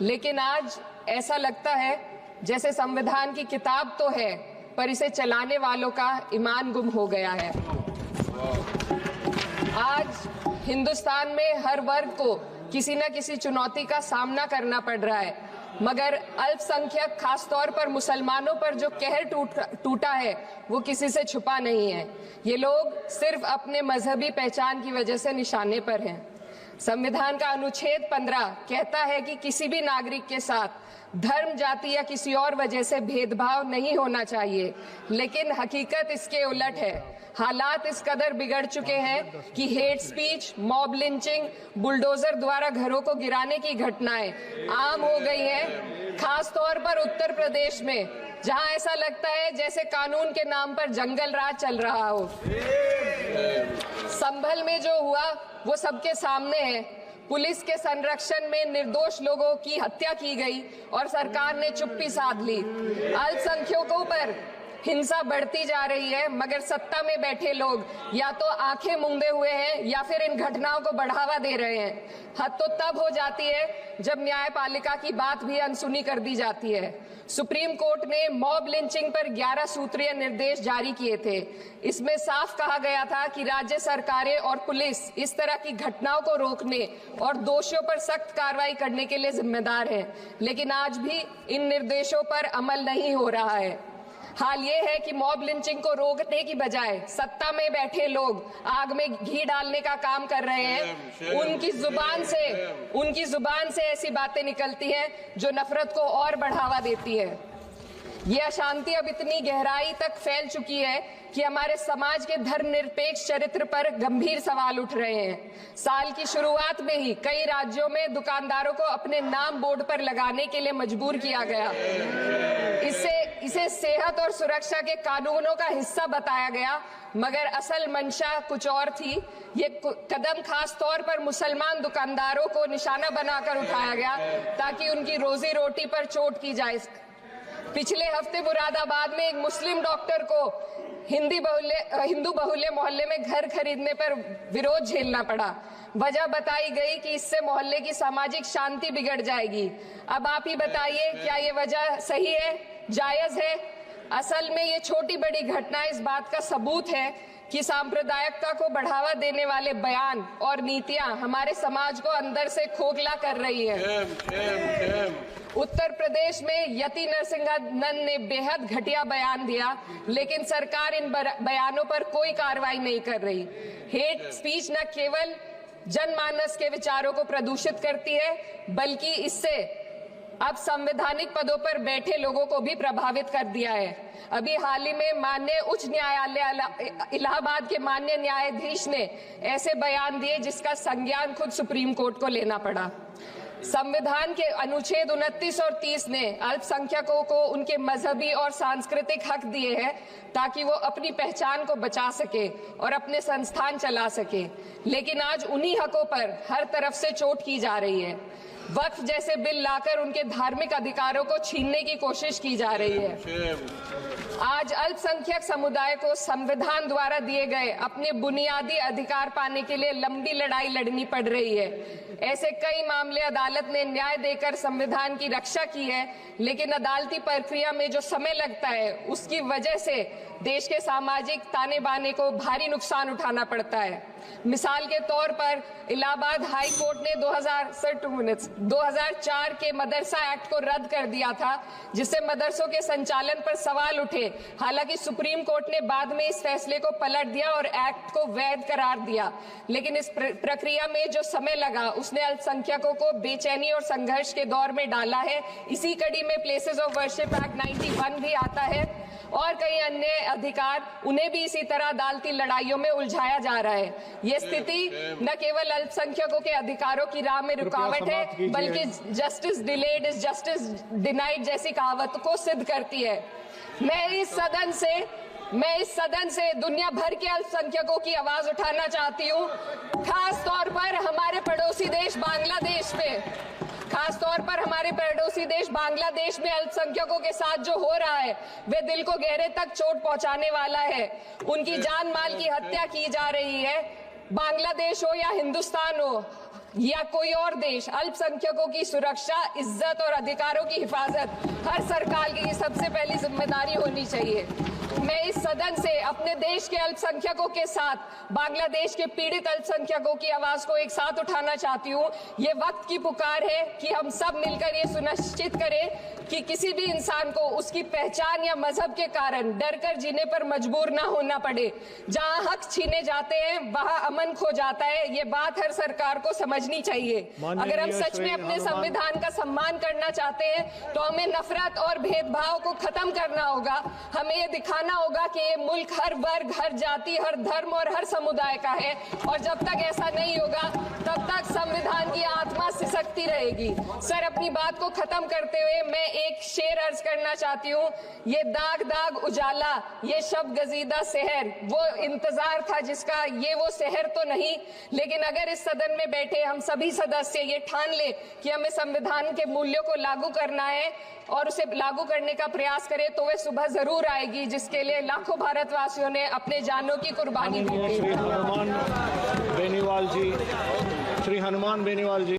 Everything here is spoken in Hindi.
लेकिन आज ऐसा लगता है जैसे संविधान की किताब तो है पर इसे चलाने वालों का ईमान गुम हो गया है। आज हिंदुस्तान में हर वर्ग को किसी न किसी चुनौती का सामना करना पड़ रहा है, मगर अल्पसंख्यक खासतौर पर मुसलमानों पर जो कहर टूटा है वो किसी से छुपा नहीं है। ये लोग सिर्फ अपने मजहबी पहचान की वजह से निशाने पर हैं। संविधान का अनुच्छेद 15 कहता है कि किसी भी नागरिक के साथ धर्म, जाति या किसी और वजह से भेदभाव नहीं होना चाहिए, लेकिन हकीकत इसके उलट है। हालात इस कदर बिगड़ चुके हैं कि hate speech, mob lynching, bulldozer द्वारा घरों को गिराने की घटनाएं आम हो गई हैं, खास तौर पर उत्तर प्रदेश में, जहां ऐसा लगता है जैसे कानून के नाम पर जंगल राज चल रहा हो। संभल में जो हुआ वो सबके सामने है। पुलिस के संरक्षण में निर्दोष लोगों की हत्या की गई और सरकार ने चुप्पी साध ली। अल्पसंख्यकों पर हिंसा बढ़ती जा रही है, मगर सत्ता में बैठे लोग या तो आंखें मूंदे हुए हैं या फिर इन घटनाओं को बढ़ावा दे रहे हैं। हद तो तब हो जाती है जब न्यायपालिका की बात भी अनसुनी कर दी जाती है। सुप्रीम कोर्ट ने मॉब लिंचिंग पर 11 सूत्रीय निर्देश जारी किए थे। इसमें साफ कहा गया था कि राज्य सरकारें और पुलिस इस तरह की घटनाओं को रोकने और दोषियों पर सख्त कार्रवाई करने के लिए जिम्मेदार है, लेकिन आज भी इन निर्देशों पर अमल नहीं हो रहा है। हाल ये है कि मॉब लिंचिंग को रोकने की बजाय सत्ता में बैठे लोग आग में घी डालने का काम कर रहे हैं। उनकी जुबान से ऐसी बातें निकलती हैं जो नफरत को और बढ़ावा देती है। ये अशांति अब इतनी गहराई तक फैल चुकी है कि हमारे समाज के धर्मनिरपेक्ष चरित्र पर गंभीर सवाल उठ रहे हैं। साल की शुरुआत में ही कई राज्यों में दुकानदारों को अपने नाम बोर्ड पर लगाने के लिए मजबूर किया गया। इसे सेहत और सुरक्षा के कानूनों का हिस्सा बताया गया, मगर असल मंशा कुछ और थी। ये कदम खास तौर पर मुसलमान दुकानदारों को निशाना बनाकर उठाया गया ताकि उनकी रोजी रोटी पर चोट की जाए। पिछले हफ्ते मुरादाबाद में एक मुस्लिम डॉक्टर को हिंदू बहुल्य मोहल्ले में घर खरीदने पर विरोध झेलना पड़ा। वजह बताई गई कि इससे मोहल्ले की सामाजिक शांति बिगड़ जाएगी। अब आप ही बताइए, क्या ये वजह सही है, जायज है? असल में ये छोटी बड़ी घटना इस बात का सबूत है कि सांप्रदायिकता को बढ़ावा देने वाले बयान और नीतियां हमारे समाज को अंदर से खोखला कर रही है। उत्तर प्रदेश में यति नरसिंहन ने बेहद घटिया बयान दिया, लेकिन सरकार इन बयानों पर कोई कार्रवाई नहीं कर रही। हेट स्पीच न केवल जनमानस के विचारों को प्रदूषित करती है, बल्कि इससे अब संवैधानिक पदों पर बैठे लोगों को भी प्रभावित कर दिया है। अभी हाल ही में माननीय उच्च न्यायालय इलाहाबाद के माननीय न्यायाधीश ने ऐसे बयान दिए जिसका संज्ञान खुद सुप्रीम कोर्ट को लेना पड़ा। संविधान के अनुच्छेद 29 और 30 ने अल्पसंख्यकों को उनके मजहबी और सांस्कृतिक हक दिए हैं ताकि वो अपनी पहचान को बचा सके और अपने संस्थान चला सके, लेकिन आज उन्हीं हकों पर हर तरफ से चोट की जा रही है। वक्फ जैसे बिल लाकर उनके धार्मिक अधिकारों को छीनने की कोशिश की जा रही है। आज अल्पसंख्यक समुदाय को संविधान द्वारा दिए गए अपने बुनियादी अधिकार पाने के लिए लंबी लड़ाई लड़नी पड़ रही है। ऐसे कई मामले अदालत ने न्याय देकर संविधान की रक्षा की है, लेकिन अदालती प्रक्रिया में जो समय लगता है उसकी वजह से देश के सामाजिक ताने बाने को भारी नुकसान उठाना पड़ता है। मिसाल के तौर पर इलाहाबाद हाई कोर्ट ने 2004 के मदरसा एक्ट को रद्द कर दिया था, जिससे मदरसों के संचालन पर सवाल उठे। हालांकि सुप्रीम कोर्ट ने बाद में इस फैसले को पलट दिया और एक्ट को वैध करार दिया, लेकिन इस प्रक्रिया में जो समय लगा उसने अल्पसंख्यकों को बेचैनी और संघर्ष के दौर में डाला है। इसी कड़ी में प्लेसेस ऑफ वर्शिप एक्ट 91 भी आता है और कई अन्य अधिकार, उन्हें भी इसी तरह अदालती लड़ाइयों में उलझाया जा रहा है। ये स्थिति न केवल अल्पसंख्यकों के अधिकारों की राह में रुकावट है, बल्कि justice delayed is justice denied जैसी कहावत को सिद्ध करती है। मैं इस सदन से दुनिया भर के अल्पसंख्यकों की आवाज उठाना चाहती हूँ, खास तौर पर हमारे पड़ोसी देश बांग्लादेश में अल्पसंख्यकों के साथ जो हो रहा है वे दिल को गहरे तक चोट पहुंचाने वाला है। उनकी जान माल की हत्या की जा रही है। बांग्लादेश हो या हिंदुस्तान हो, या कोई और देश अल्पसंख्यकों की सुरक्षा, इज्जत और अधिकारों की हिफाजत हर सरकार की सबसे पहली जिम्मेदारी होनी चाहिए। मैं इस सदन से अपने देश के अल्पसंख्यकों के साथ बांग्लादेश के पीड़ित अल्पसंख्यकों की आवाज को एक साथ उठाना चाहती हूँ। ये वक्त की पुकार है कि हम सब मिलकर ये सुनिश्चित करें कि किसी भी इंसान को उसकी पहचान या मजहब के कारण डरकर जीने पर मजबूर ना होना पड़े। जहां हक छीने जाते हैं वहां अमन खो जाता है। ये बात हर सरकार को समझनी चाहिए। अगर हम सच में अपने संविधान का सम्मान करना चाहते हैं तो हमें नफरत और भेदभाव को खत्म करना होगा। हमें ये दिखाना होगा कि ये मुल्क हर वर्ग, हर जाति, हर धर्म और हर समुदाय का है, और जब तक ऐसा नहीं होगा तब तक संविधान की आत्मा सिसकती रहेगी। सर, अपनी बात को खत्म करते हुए मैं एक शेर अर्ज करना चाहती हूँ। ये दाग दाग उजाला, ये शब गजीदा शहर, वो इंतजार था जिसका ये वो शहर तो नहीं। लेकिन अगर इस सदन में बैठे हम सभी सदस्य ये ठान ले कि हमें संविधान के मूल्यों को लागू करना है और उसे लागू करने का प्रयास करें, तो वह सुबह जरूर आएगी जिसके लिए लाखों भारतवासियों ने अपने जानों की कुर्बानी दी। श्री हनुमान बेनीवाल जी